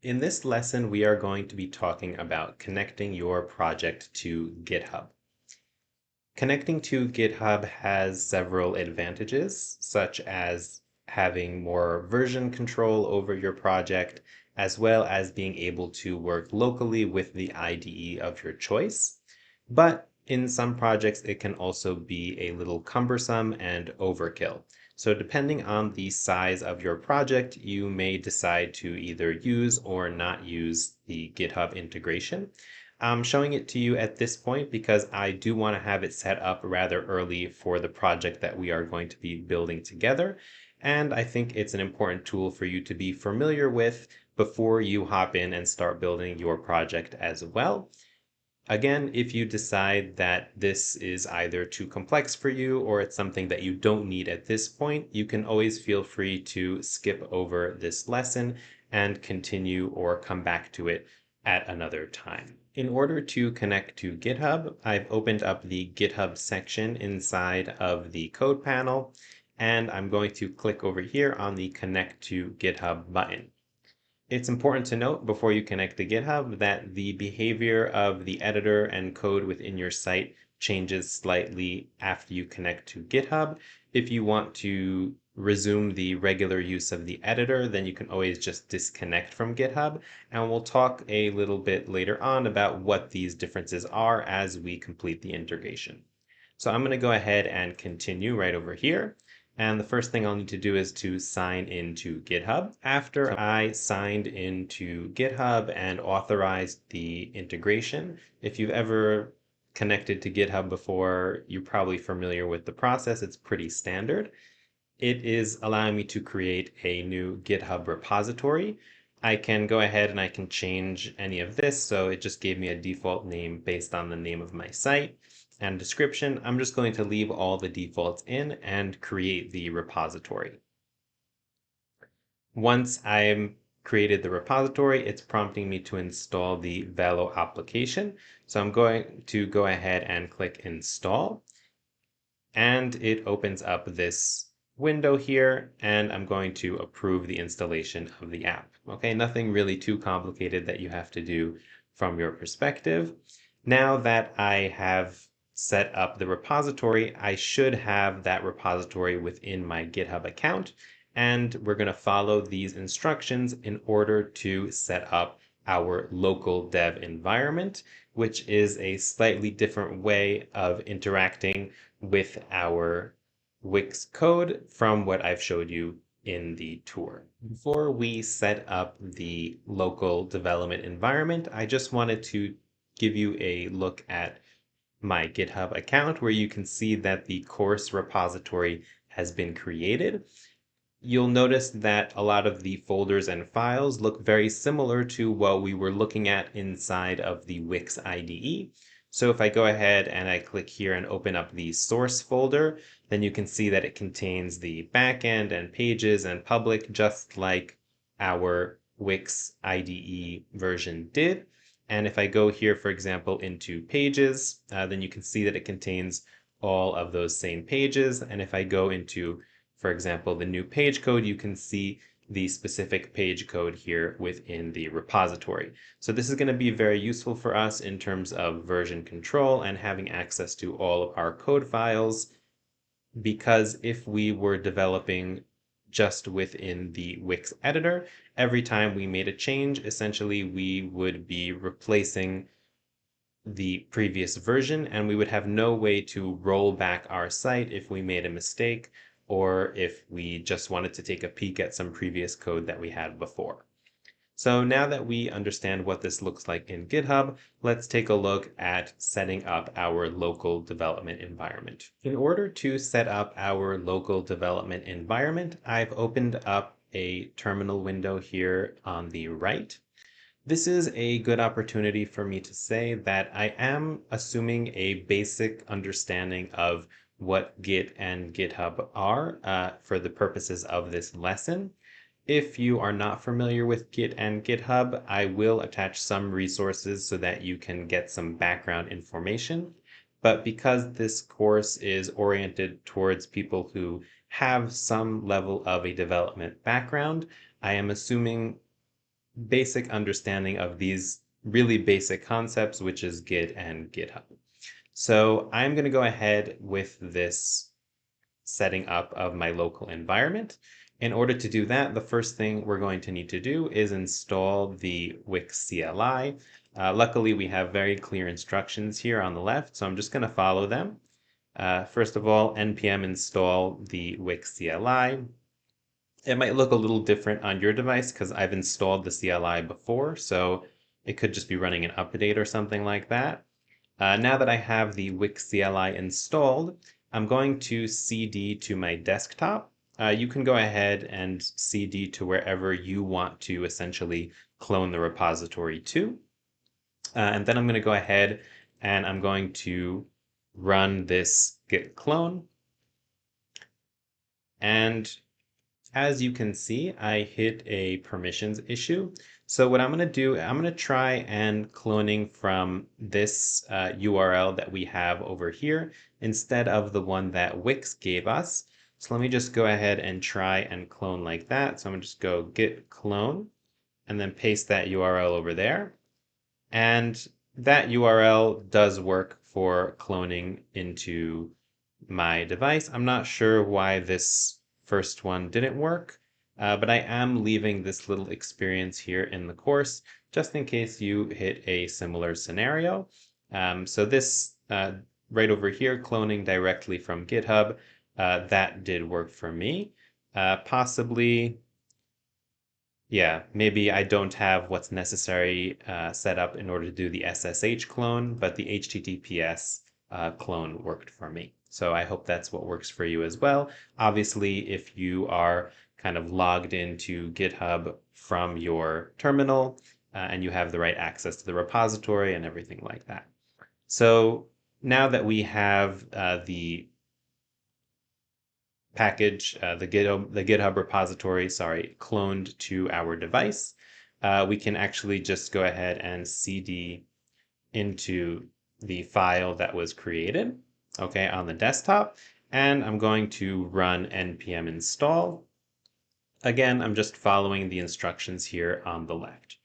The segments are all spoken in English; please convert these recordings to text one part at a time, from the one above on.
In this lesson, we are going to be talking about connecting your project to GitHub. Connecting to GitHub has several advantages, such as having more version control over your project, as well as being able to work locally with the IDE of your choice. But in some projects, it can also be a little cumbersome and overkill. So depending on the size of your project, you may decide to either use or not use the GitHub integration. I'm showing it to you at this point because I do want to have it set up rather early for the project that we are going to be building together. And I think it's an important tool for you to be familiar with before you hop in and start building your project as well. Again, if you decide that this is either too complex for you or it's something that you don't need at this point, you can always feel free to skip over this lesson and continue or come back to it at another time. In order to connect to GitHub, I've opened up the GitHub section inside of the code panel, and I'm going to click over here on the Connect to GitHub button. It's important to note before you connect to GitHub that the behavior of the editor and code within your site changes slightly after you connect to GitHub. If you want to resume the regular use of the editor, then you can always just disconnect from GitHub, and we'll talk a little bit later on about what these differences are as we complete the integration. So I'm going to go ahead and continue right over here. And the first thing I'll need to do is to sign into GitHub. After I signed into GitHub and authorized the integration, if you've ever connected to GitHub before, you're probably familiar with the process. It's pretty standard. It is allowing me to create a new GitHub repository. I can go ahead and I can change any of this. So it just gave me a default name based on the name of my site and description. I'm just going to leave all the defaults in and create the repository. Once I'm created the repository, it's prompting me to install the Velo application. So I'm going to go ahead and click install, and it opens up this window here, and I'm going to approve the installation of the app. Okay, nothing really too complicated that you have to do from your perspective. Now that I have set up the repository, I should have that repository within my GitHub account, and we're going to follow these instructions in order to set up our local dev environment, which is a slightly different way of interacting with our Wix code from what I've showed you in the tour. Before we set up the local development environment, I just wanted to give you a look at my GitHub account where you can see that the course repository has been created. You'll notice that a lot of the folders and files look very similar to what we were looking at inside of the Wix IDE. So if I go ahead and I click here and open up the source folder, then you can see that it contains the backend and pages and public, just like our Wix IDE version did. And if I go here, for example, into pages, then you can see that it contains all of those same pages. And if I go into, for example, the new page code, you can see the specific page code here within the repository. So this is going to be very useful for us in terms of version control and having access to all of our code files, because if we were developing just within the Wix editor, every time we made a change, essentially we would be replacing the previous version, and we would have no way to roll back our site if we made a mistake or if we just wanted to take a peek at some previous code that we had before. So now that we understand what this looks like in GitHub, let's take a look at setting up our local development environment. In order to set up our local development environment, I've opened up a terminal window here on the right. This is a good opportunity for me to say that I am assuming a basic understanding of what Git and GitHub are for the purposes of this lesson. If you are not familiar with Git and GitHub, I will attach some resources so that you can get some background information. But because this course is oriented towards people who have some level of a development background, I am assuming basic understanding of these really basic concepts, which is Git and GitHub. So I'm going to go ahead with this setting up of my local environment. In order to do that, the first thing we're going to need to do is install the Wix CLI. Luckily, we have very clear instructions here on the left, so I'm just going to follow them. First of all, npm install the Wix CLI. It might look a little different on your device because I've installed the CLI before, so it could just be running an update or something like that. Now that I have the Wix CLI installed, I'm going to cd to my desktop. You can go ahead and cd to wherever you want to essentially clone the repository to. And then I'm going to go ahead and I'm going to run this git clone. And as you can see, I hit a permissions issue. So what I'm going to do, I'm going to try and cloning from this URL that we have over here instead of the one that Wix gave us. So let me just go ahead and try and clone like that. So I'm going to just go git clone and then paste that URL over there. And that URL does work for cloning into my device. I'm not sure why this first one didn't work, but I am leaving this little experience here in the course just in case you hit a similar scenario. So this right over here, cloning directly from GitHub, that did work for me. Possibly, yeah, maybe I don't have what's necessary set up in order to do the SSH clone, but the HTTPS clone worked for me. So I hope that's what works for you as well. Obviously, if you are kind of logged into GitHub from your terminal and you have the right access to the repository and everything like that. So now that we have the package, the GitHub repository, cloned to our device, we can actually just go ahead and cd into the file that was created, okay, on the desktop. And I'm going to run npm install. Again, I'm just following the instructions here on the left.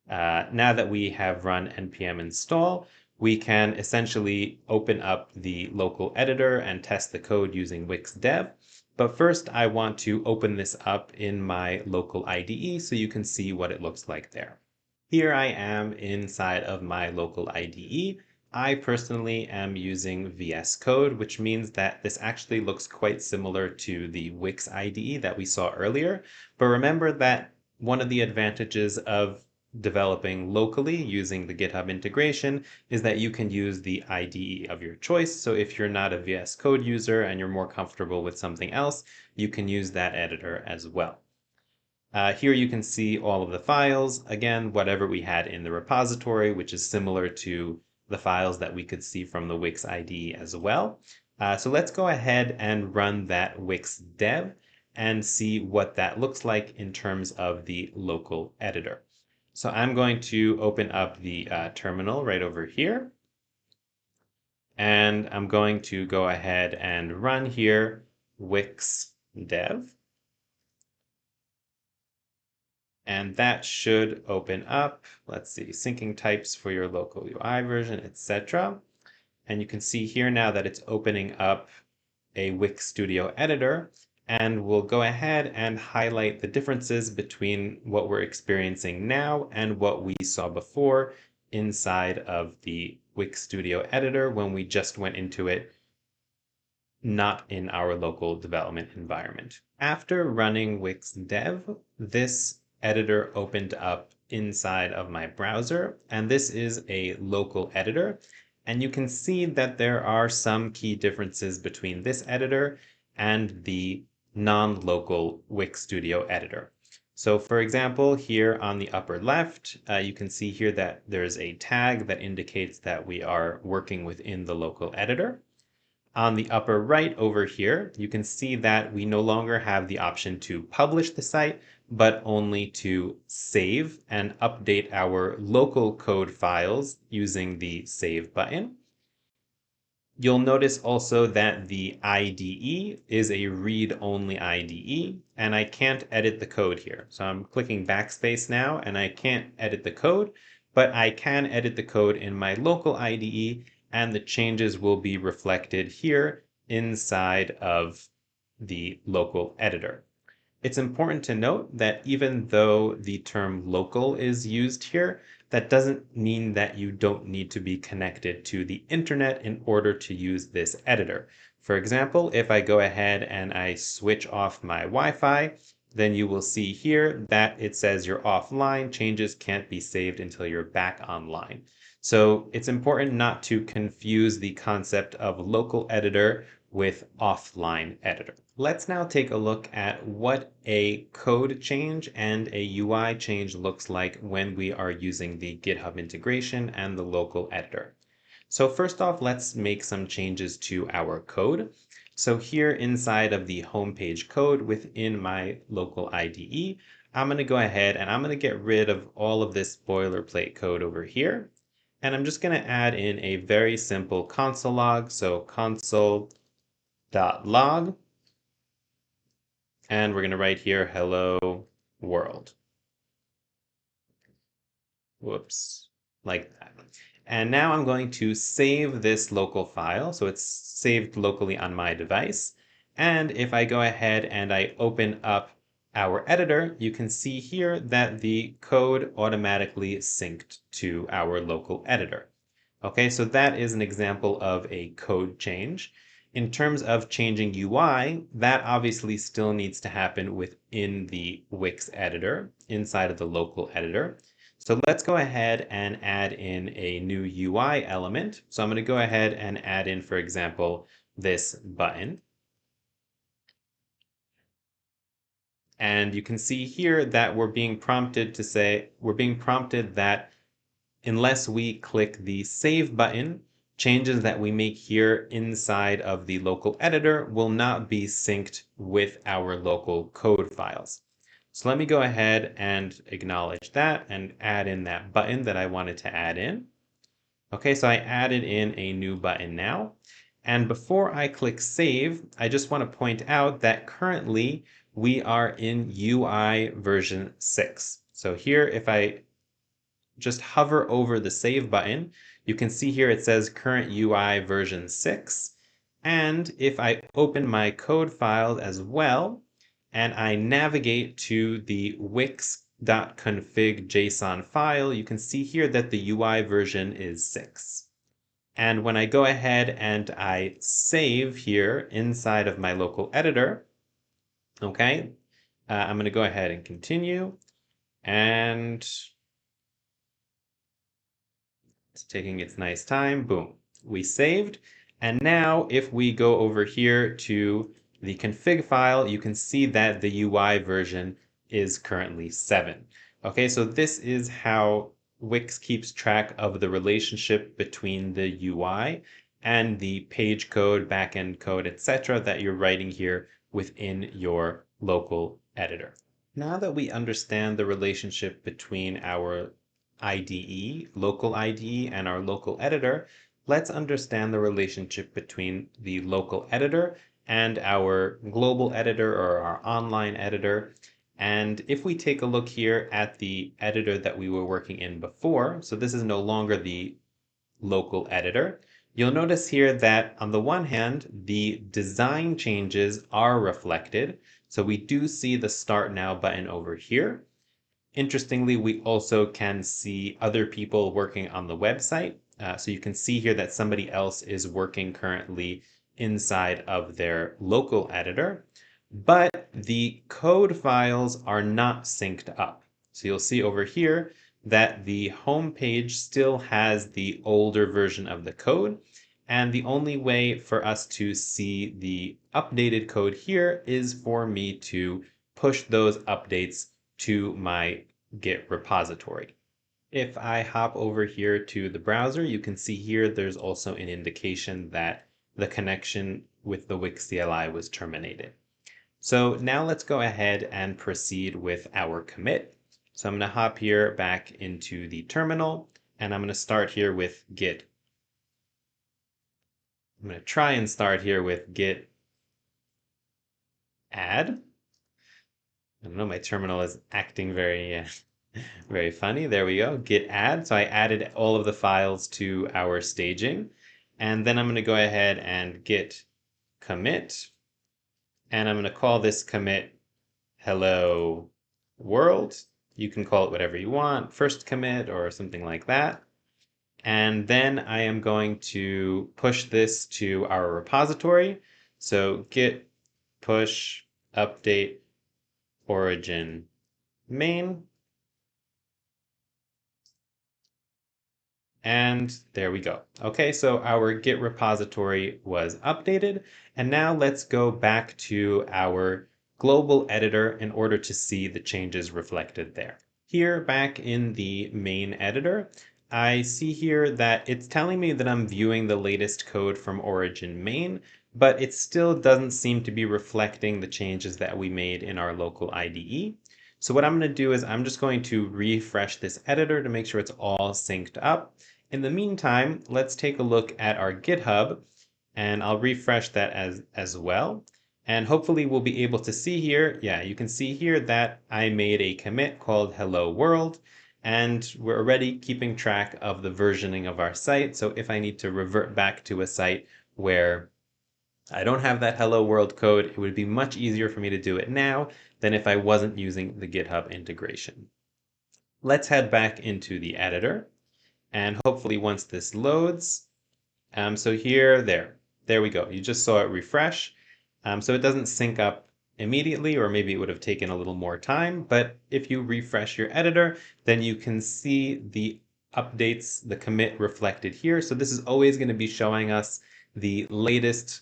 Now that we have run npm install, we can essentially open up the local editor and test the code using Wix dev. But first, I want to open this up in my local IDE so you can see what it looks like there. Here I am inside of my local IDE. I personally am using VS Code, which means that this actually looks quite similar to the Wix IDE that we saw earlier. But remember that one of the advantages of developing locally using the GitHub integration is that you can use the IDE of your choice. So if you're not a VS Code user and you're more comfortable with something else, you can use that editor as well. Here you can see all of the files, again, whatever we had in the repository, which is similar to the files that we could see from the Wix IDE as well. So let's go ahead and run that Wix dev and see what that looks like in terms of the local editor. So I'm going to open up the terminal right over here. And I'm going to go ahead and run here Wix dev. And that should open up, let's see, syncing types for your local UI version, etc. And you can see here now that it's opening up a Wix Studio editor. And we'll go ahead and highlight the differences between what we're experiencing now and what we saw before inside of the Wix Studio editor when we just went into it, not in our local development environment. After running Wix dev, this editor opened up inside of my browser, and this is a local editor. And you can see that there are some key differences between this editor and the non-local Wix Studio editor. So for example, here on the upper left, you can see here that there's a tag that indicates that we are working within the local editor. On the upper right over here, you can see that we no longer have the option to publish the site, but only to save and update our local code files using the Save button. You'll notice also that the IDE is a read-only IDE, and I can't edit the code here. So I'm clicking backspace now, and I can't edit the code, but I can edit the code in my local IDE, and the changes will be reflected here inside of the local editor. It's important to note that even though the term local is used here, that doesn't mean that you don't need to be connected to the internet in order to use this editor. For example, if I go ahead and I switch off my Wi-Fi, then you will see here that it says you're offline, changes can't be saved until you're back online. So it's important not to confuse the concept of local editor with offline editor. Let's now take a look at what a code change and a UI change looks like when we are using the GitHub integration and the local editor. So first off, let's make some changes to our code. So here inside of the homepage code within my local IDE, I'm going to go ahead and I'm going to get rid of all of this boilerplate code over here. And I'm just going to add in a very simple console log. So console.log. And we're going to write here, hello world. Whoops, like that. And now I'm going to save this local file. So it's saved locally on my device. And if I go ahead and I open up our editor, you can see here that the code automatically synced to our local editor. Okay, so that is an example of a code change. In terms of changing UI, that obviously still needs to happen within the Wix editor, inside of the local editor. So let's go ahead and add in a new UI element. So I'm going to go ahead and add in, for example, this button. And you can see here that we're being prompted that unless we click the Save button, changes that we make here inside of the local editor will not be synced with our local code files. So let me go ahead and acknowledge that and add in that button that I wanted to add in. Okay, so I added in a new button now. And before I click Save, I just want to point out that currently we are in UI version 6. So here, if I just hover over the Save button, you can see here it says current UI version 6. And if I open my code files as well, and I navigate to the wix.config JSON file, you can see here that the UI version is 6. And when I go ahead and I save here inside of my local editor, okay, I'm going to go ahead and continue. And it's taking its nice time. Boom, we saved. And now if we go over here to the config file, you can see that the UI version is currently 7. Okay, so this is how Wix keeps track of the relationship between the UI and the page code, backend code, etc. that you're writing here within your local editor. Now that we understand the relationship between our IDE, local IDE, and our local editor, let's understand the relationship between the local editor and our global editor or our online editor. And if we take a look here at the editor that we were working in before, so this is no longer the local editor, you'll notice here that on the one hand, the design changes are reflected. So we do see the Start Now button over here. Interestingly, we also can see other people working on the website. So you can see here that somebody else is working currently inside of their local editor, but the code files are not synced up. So you'll see over here that the home page still has the older version of the code. And the only way for us to see the updated code here is for me to push those updates to my Git repository. If I hop over here to the browser, you can see here there's also an indication that the connection with the Wix CLI was terminated. So now let's go ahead and proceed with our commit. So I'm going to hop here back into the terminal, and I'm going to start here with git I'm going to try and start here with git add. I don't know, my terminal is acting very, very funny. There we go, git add. So I added all of the files to our staging. And then I'm going to go ahead and git commit. And I'm going to call this commit hello world. You can call it whatever you want, first commit or something like that. And then I am going to push this to our repository. So git push update origin main. And there we go. Okay, so our Git repository was updated. And now let's go back to our global editor in order to see the changes reflected there. Here, back in the main editor, I see here that it's telling me that I'm viewing the latest code from origin main, but it still doesn't seem to be reflecting the changes that we made in our local IDE. So what I'm going to do is I'm just going to refresh this editor to make sure it's all synced up. In the meantime, let's take a look at our GitHub, and I'll refresh that as well. And hopefully we'll be able to see here, yeah, you can see here that I made a commit called hello world, and we're already keeping track of the versioning of our site. So if I need to revert back to a site where I don't have that hello world code, it would be much easier for me to do it now than if I wasn't using the GitHub integration. Let's head back into the editor. And hopefully once this loads, so here, there we go. You just saw it refresh. So it doesn't sync up immediately, or maybe it would have taken a little more time. But if you refresh your editor, then you can see the updates, the commit reflected here. So this is always going to be showing us the latest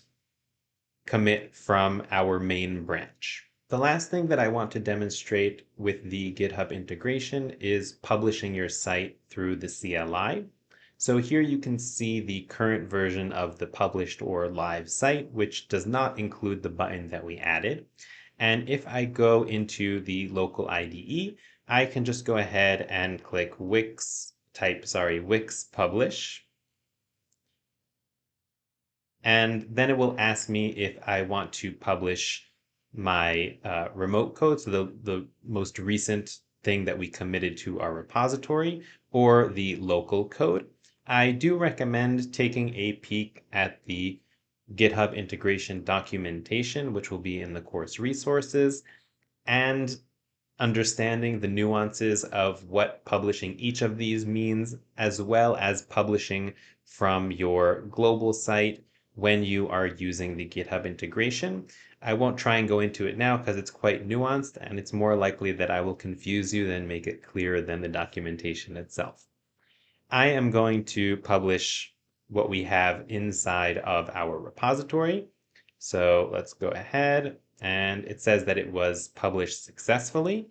commit from our main branch. The last thing that I want to demonstrate with the GitHub integration is publishing your site through the CLI. So here you can see the current version of the published or live site, which does not include the button that we added. And if I go into the local IDE, I can just go ahead and click Wix publish. And then it will ask me if I want to publish my remote code, so the most recent thing that we committed to our repository, or the local code. I do recommend taking a peek at the GitHub integration documentation, which will be in the course resources, and understanding the nuances of what publishing each of these means, as well as publishing from your global site when you are using the GitHub integration. I won't try and go into it now because it's quite nuanced, and it's more likely that I will confuse you than make it clearer than the documentation itself. I am going to publish what we have inside of our repository. So let's go ahead, and it says that it was published successfully.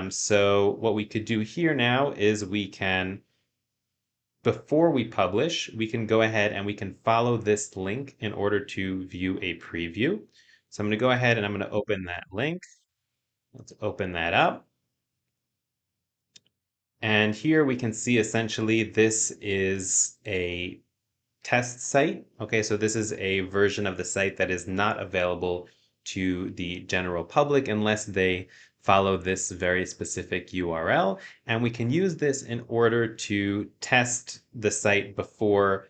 So what we could do here now is we can, before we publish, we can go ahead and we can follow this link in order to view a preview. So I'm going to go ahead and I'm going to open that link. Let's open that up. And here we can see essentially this is a test site. Okay, so this is a version of the site that is not available to the general public unless they follow this very specific URL. And we can use this in order to test the site before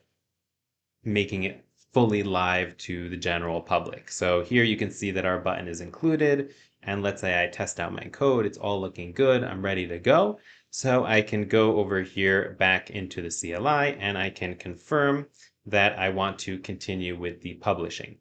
making it fully live to the general public. So here you can see that our button is included. And let's say I test out my code. It's all looking good. I'm ready to go. So I can go over here back into the CLI and I can confirm that I want to continue with the publishing.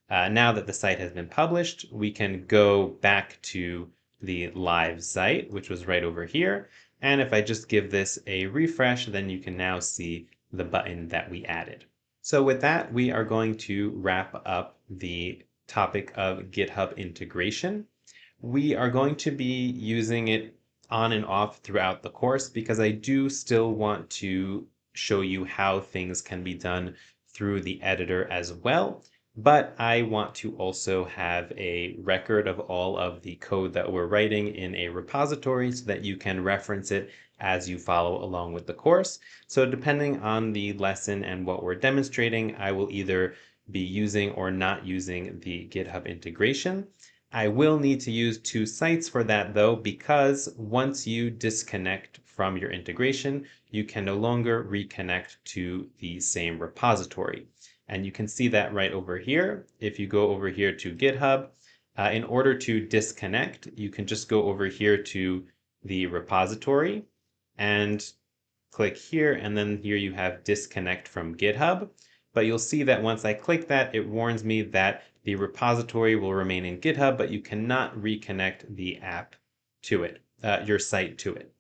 Now that the site has been published, we can go back to the live site, which was right over here. And if I just give this a refresh, then you can now see the button that we added. So with that, we are going to wrap up the topic of GitHub integration. We are going to be using it on and off throughout the course because I do still want to show you how things can be done through the editor as well. but I want to also have a record of all of the code that we're writing in a repository so that you can reference it as you follow along with the course. So depending on the lesson and what we're demonstrating, I will either be using or not using the GitHub integration. I will need to use two sites for that though, because once you disconnect from your integration, you can no longer reconnect to the same repository. And you can see that right over here. If you go over here to GitHub, in order to disconnect, you can just go over here to the repository and click here, and then here you have disconnect from GitHub. But you'll see that once I click that, it warns me that the repository will remain in GitHub, but you cannot reconnect the app to it, your site to it.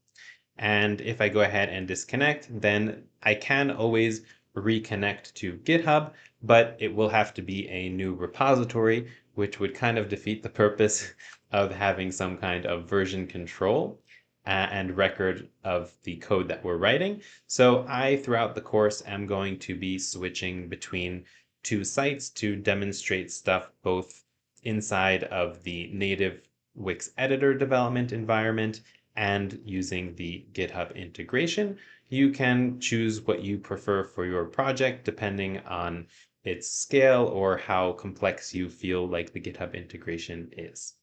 And if I go ahead and disconnect, then I can always reconnect to GitHub, but it will have to be a new repository, which would kind of defeat the purpose of having some kind of version control and record of the code that we're writing. So I, throughout the course, am going to be switching between two sites to demonstrate stuff both inside of the native Wix editor development environment and using the GitHub integration. You can choose what you prefer for your project depending on its scale or how complex you feel like the GitHub integration is.